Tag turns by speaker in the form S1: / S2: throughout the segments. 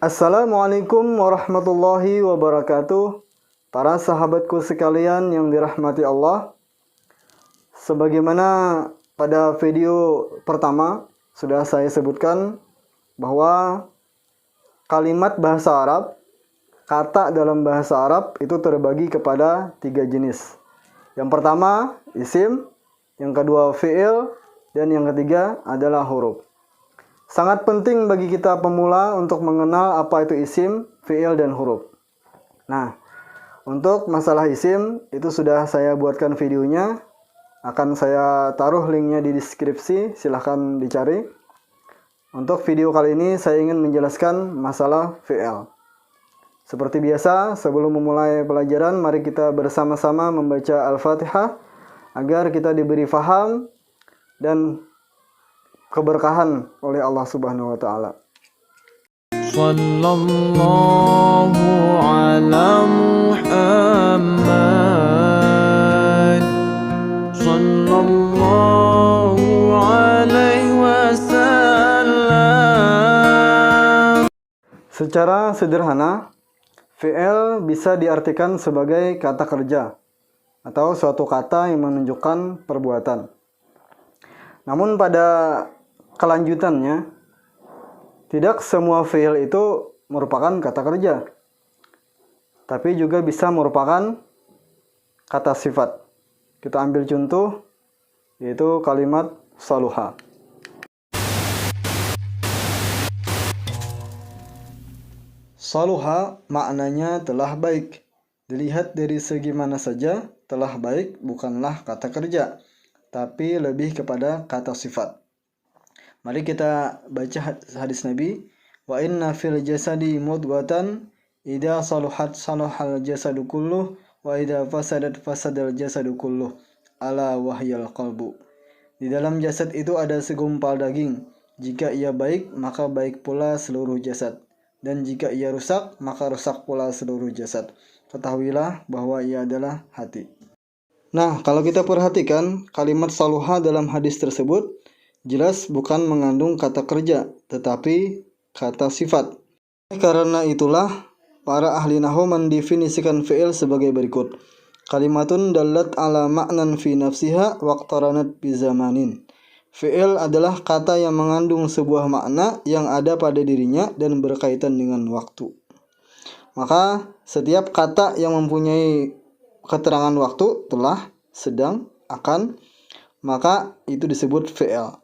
S1: Assalamualaikum warahmatullahi wabarakatuh. Para sahabatku sekalian yang dirahmati Allah, sebagaimana pada video pertama sudah saya sebutkan bahwa kalimat bahasa Arab, kata dalam bahasa Arab itu terbagi kepada 3 jenis. Yang pertama isim, yang kedua fi'il, dan yang ketiga adalah huruf. Sangat penting bagi kita pemula untuk mengenal apa itu isim, fi'il, dan huruf. Nah, untuk masalah isim itu sudah saya buatkan videonya. Akan saya taruh linknya di deskripsi, silahkan dicari. Untuk video kali ini saya ingin menjelaskan masalah fi'il. Seperti biasa, sebelum memulai pelajaran, mari kita bersama-sama membaca Al-Fatihah agar kita diberi faham dan keberkahan oleh Allah Subhanahu wa taala.
S2: Sallallahu ala Muhammad sallallahu alaihi wasallam.
S1: Secara sederhana, fi'il bisa diartikan sebagai kata kerja atau suatu kata yang menunjukkan perbuatan. Namun pada kelanjutannya, tidak semua fi'il itu merupakan kata kerja, tapi juga bisa merupakan kata sifat. Kita ambil contoh, yaitu kalimat saluha. Saluha maknanya telah baik. Dilihat dari segi mana saja, telah baik bukanlah kata kerja, tapi lebih kepada kata sifat. Mari kita baca hadis Nabi, wa inna fil jasadi mudghatan idza saluhat salahal jasadu kulluh wa idza fasadat fasadal jasadu kulluh ala wahyal qalbu. Di dalam jasad itu ada segumpal daging. Jika ia baik, maka baik pula seluruh jasad, dan jika ia rusak, maka rusak pula seluruh jasad. Ketahuilah bahwa ia adalah hati. Nah, kalau kita perhatikan kalimat saluha dalam hadis tersebut jelas bukan mengandung kata kerja, tetapi kata sifat. Karena itulah para ahli nahwu mendefinisikan fi'il sebagai berikut. Kalimatun dallat ala ma'nan fi nafsiha waqtaranat bi zamanin. Fi'il adalah kata yang mengandung sebuah makna yang ada pada dirinya dan berkaitan dengan waktu. Maka setiap kata yang mempunyai keterangan waktu, telah, sedang, akan, maka itu disebut fi'il,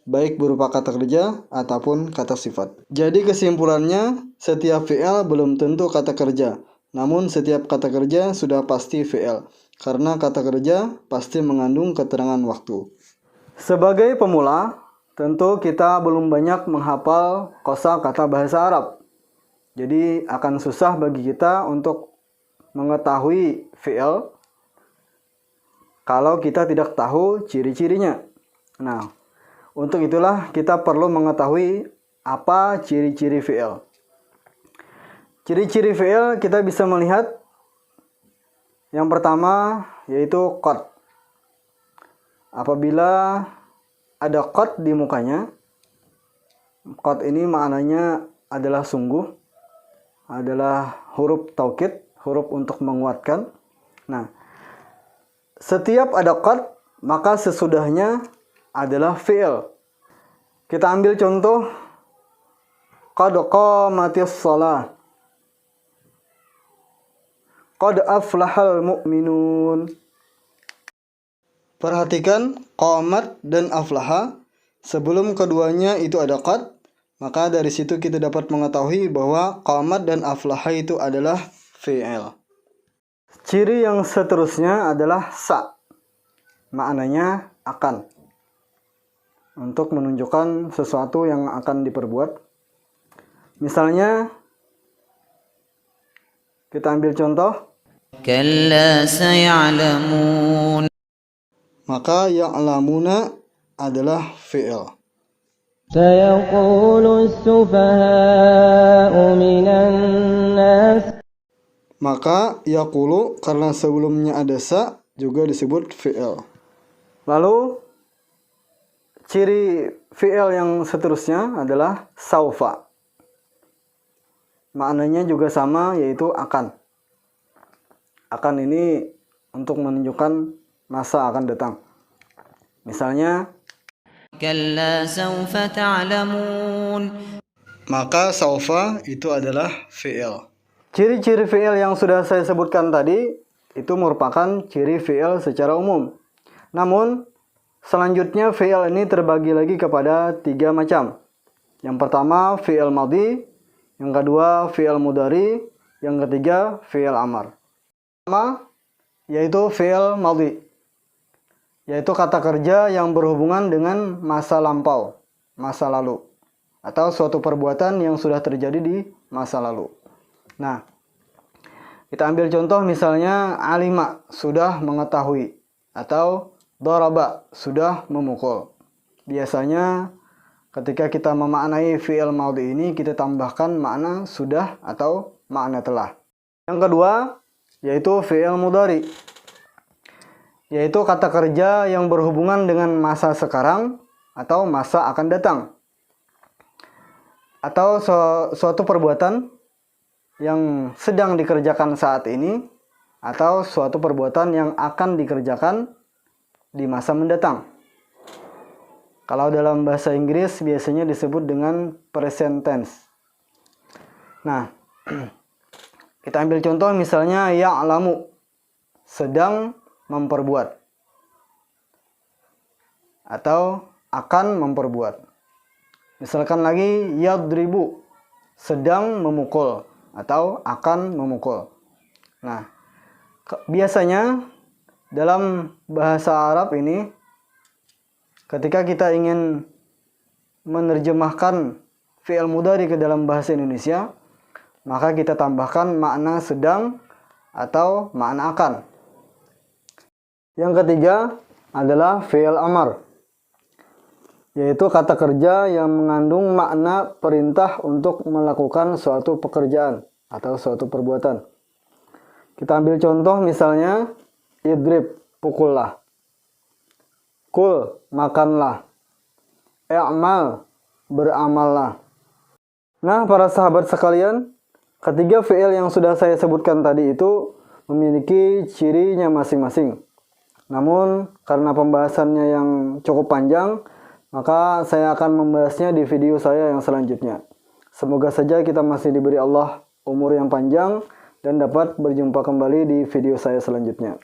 S1: baik berupa kata kerja ataupun kata sifat. Jadi kesimpulannya, setiap fi'il belum tentu kata kerja, namun setiap kata kerja sudah pasti fi'il, karena kata kerja pasti mengandung keterangan waktu. Sebagai pemula, tentu kita belum banyak menghafal kosakata bahasa Arab. Jadi akan susah bagi kita untuk mengetahui fi'il kalau kita tidak tahu ciri-cirinya. Nah, untuk itulah kita perlu mengetahui apa ciri-ciri fi'il. Ciri-ciri fi'il kita bisa melihat yang pertama yaitu qad. Apabila ada qad di mukanya, qad ini maknanya adalah sungguh, adalah huruf taukid, huruf untuk menguatkan. Nah, setiap ada qad, maka sesudahnya adalah fi'il. Kita ambil contoh, qad qamatis shalah, qad aflahal mu'minun. Perhatikan qamat dan aflaha, sebelum keduanya itu ada qad, maka dari situ kita dapat mengetahui bahwa qamat dan aflaha itu adalah fi'il. Ciri yang seterusnya adalah sa. Maknanya akan. Untuk menunjukkan sesuatu yang akan diperbuat. Misalnya, kita ambil contoh.
S2: Kalla saya'lamun.
S1: Maka ya'lamuna adalah fi'il.
S3: Sayaqulu as-sufaha'u minan nas.
S1: Maka yaqulu karena sebelumnya ada sa juga disebut fi'il. Lalu ciri fi'il yang seterusnya adalah saufa. maknanya juga sama, yaitu akan. Akan ini untuk menunjukkan masa akan datang. Misalnya,
S2: كلا سوف تعلمون.
S1: maka saufa itu adalah fi'il. Ciri-ciri fi'il yang sudah saya sebutkan tadi itu merupakan ciri fi'il secara umum. Namun, selanjutnya fi'il ini terbagi lagi kepada 3 macam. Yang pertama fi'il madhi, yang kedua fi'il mudhari, yang ketiga fi'il amar. Pertama yaitu fi'il madhi, yaitu kata kerja yang berhubungan dengan masa lampau, masa lalu, atau suatu perbuatan yang sudah terjadi di masa lalu. Nah, kita ambil contoh misalnya alima, sudah mengetahui, atau daraba, sudah memukul. Biasanya ketika kita memaknai fi'il madhi ini, kita tambahkan makna sudah atau makna telah. Yang kedua yaitu fi'il mudhari, yaitu kata kerja yang berhubungan dengan masa sekarang atau masa akan datang, atau suatu perbuatan yang sedang dikerjakan saat ini, atau suatu perbuatan yang akan dikerjakan di masa mendatang. Kalau dalam bahasa Inggris biasanya disebut dengan present tense. Nah, kita ambil contoh misalnya ya'lamu, sedang memperbuat, atau akan memperbuat. Misalkan lagi yadribu, sedang memukul atau akan memukul. Nah, biasanya dalam bahasa Arab ini, ketika kita ingin menerjemahkan fi'il mudhari ke dalam bahasa Indonesia, maka kita tambahkan makna sedang atau makna akan. Yang ketiga adalah fi'il amar, yaitu kata kerja yang mengandung makna perintah untuk melakukan suatu pekerjaan atau suatu perbuatan. Kita ambil contoh misalnya idrib, pukullah. Kul, makanlah. I'mal, beramallah. Nah, para sahabat sekalian, ketiga fi'il yang sudah saya sebutkan tadi itu memiliki cirinya masing-masing. Namun, karena pembahasannya yang cukup panjang, maka saya akan membahasnya di video saya yang selanjutnya. Semoga saja kita masih diberi Allah umur yang panjang dan dapat berjumpa kembali di video saya selanjutnya.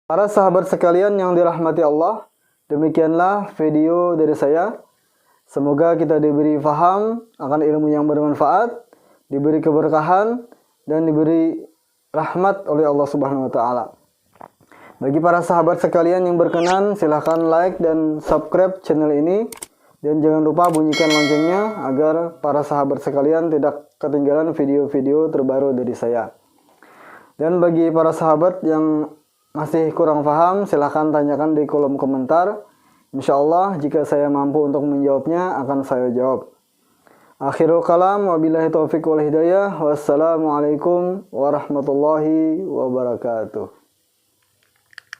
S1: Para sahabat sekalian yang dirahmati Allah, demikianlah video dari saya. Semoga kita diberi faham akan ilmu yang bermanfaat, diberi keberkahan, dan diberi rahmat oleh Allah Subhanahu wa Ta'ala. Bagi para sahabat sekalian yang berkenan, silahkan like dan subscribe channel ini. Dan jangan lupa bunyikan loncengnya agar para sahabat sekalian tidak ketinggalan video-video terbaru dari saya. Dan bagi para sahabat yang masih kurang paham, silahkan tanyakan di kolom komentar. Insya Allah jika saya mampu untuk menjawabnya, akan saya jawab. Akhirul kalam, wabillahi taufiq wal hidayah. Wassalamualaikum warahmatullahi wabarakatuh.